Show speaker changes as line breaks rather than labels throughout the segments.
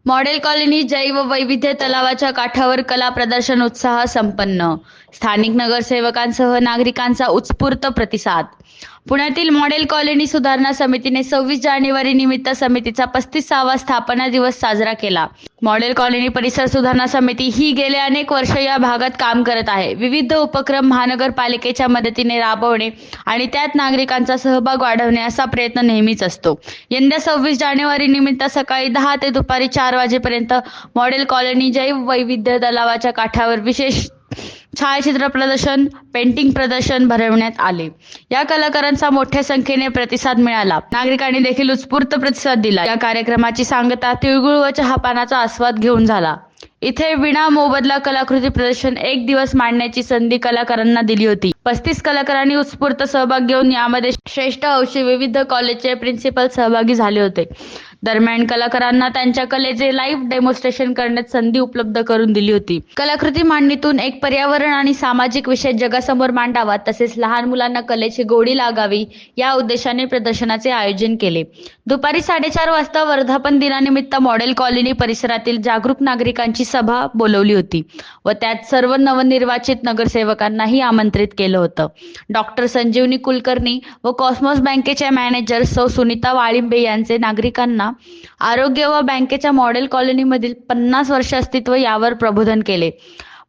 Model colony जैव वैविध्य तलावाच्या काठावर कला प्रदर्शन उत्साह संपन्न. स्थानिक नगरसेवकांसह नागरिकांचा उत्स्फूर्त प्रतिसाद. पुण्यातील मॉडेल कॉलनी सुधारणा समितीने 26 जानेवारी निमित्त समितीचा 35वा स्थापना दिवस साजरा केला. मॉडेल कॉलनी परिसर सुधारणा समिती ही गेले अनेक वर्ष या भागात काम करत आहे. विविध उपक्रम महानगरपालिकेच्या मदतीने राबवणे आणि त्यात नागरिकांचा सहभाग वाढवणे असा प्रयत्न नेहमीच असतो. यंदा 26 जानेवारी निमित्त सकाळी 10 ते दुपारी 4 वाजेपर्यंत मॉडेल कॉलनी जैव वैविध्य तलावाच्या काठावर विशेष छायाचित्र प्रदर्शन, पेंटिंग प्रदर्शन भरवण्यात आले. या कलाकारांचा मोठ्या संख्येने प्रतिसाद मिळाला. नागरिकांनी देखील उत्स्फूर्त प्रतिसाद दिला. या कार्यक्रमाची सांगता तिळगुळ व चहापानाचा आस्वाद घेऊन झाला. इथे विना मोबदला कलाकृती प्रदर्शन एक दिवस मांडण्याची संधी कलाकारांना दिली होती. 35 कलाकारांनी उत्स्फूर्त सहभाग घेऊन यामध्ये श्रेष्ठ अंशी विविध कॉलेजचे प्रिन्सिपल सहभागी झाले होते. दरम्यान कलाकारांना त्यांच्या कलेचे लाईव्ह डेमॉन्स्ट्रेशन करण्यात संधी उपलब्ध करून दिली होती. कलाकृती मांडणीतून एक पर्यावरण आणि सामाजिक विषय जगासमोर मांडावा, तसेच लहान मुलांना कलेची गोडी लागावी या उद्देशाने प्रदर्शनाचे आयोजन केले. दुपारी 4:30 वाजता वर्धापन दिनानिमित्त मॉडेल कॉलनी परिसरातील जागरूक नागरिकांची सभा बोलवली होती व त्यात सर्व नवनिर्वाचित नगरसेवकांनाही आमंत्रित केलं होतं. डॉक्टर संजीवनी कुलकर्णी व कॉस्मॉस बँकेच्या मॅनेजर सौ सुनीता वाळिंबे यांचे नागरिकांना आरोग्य व बँकेच्या मॉडेल कॉलनीमधील 50 वर्ष अस्तित्व यावर प्रबोधन केले.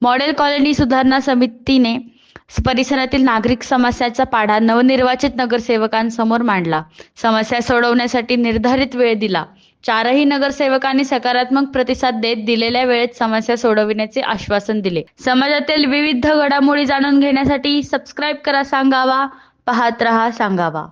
मॉडेल कॉलनी सुधारणा समितीने परिसरातील नागरिक समस्याचा पाढा नवनिर्वाचित नगरसेवकांसमोर मांडला. समस्या सोडवण्यासाठी निर्धारित वेळ दिला. 4ही नगरसेवकांनी सकारात्मक प्रतिसाद देत दिलेल्या वेळेत समस्या सोडविण्याचे आश्वासन दिले. समाजातील विविध घडामोडी जाणून घेण्यासाठी सबस्क्राईब करा सांगावा, पाहत रहा सांगावा.